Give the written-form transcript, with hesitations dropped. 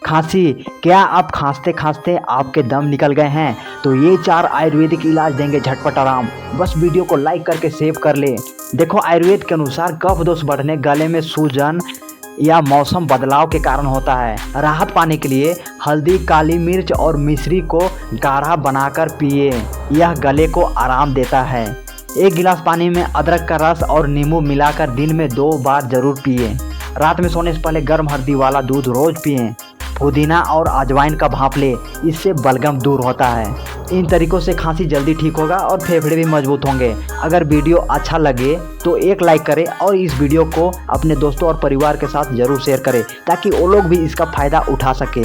खांसी, क्या आप खांसते खांसते आपके दम निकल गए हैं? तो ये 4 आयुर्वेदिक इलाज देंगे झटपट आराम। बस वीडियो को लाइक करके सेव कर ले। देखो, आयुर्वेद के अनुसार कफ दोष बढ़ने, गले में सूजन या मौसम बदलाव के कारण होता है। राहत पाने के लिए हल्दी, काली मिर्च और मिश्री को गाढ़ा बनाकर पिए। यह गले को आराम देता है। 1 गिलास पानी में अदरक का रस और नींबू मिलाकर दिन में 2 बार जरूर पिए। रात में सोने से पहले गर्म हल्दी वाला दूध रोज पिएं। पुदीना और अजवाइन का भाप ले, इससे बलगम दूर होता है। इन तरीकों से खांसी जल्दी ठीक होगा और फेफड़े भी मजबूत होंगे। अगर वीडियो अच्छा लगे तो एक लाइक करें और इस वीडियो को अपने दोस्तों और परिवार के साथ जरूर शेयर करें ताकि वो लोग भी इसका फ़ायदा उठा सकें।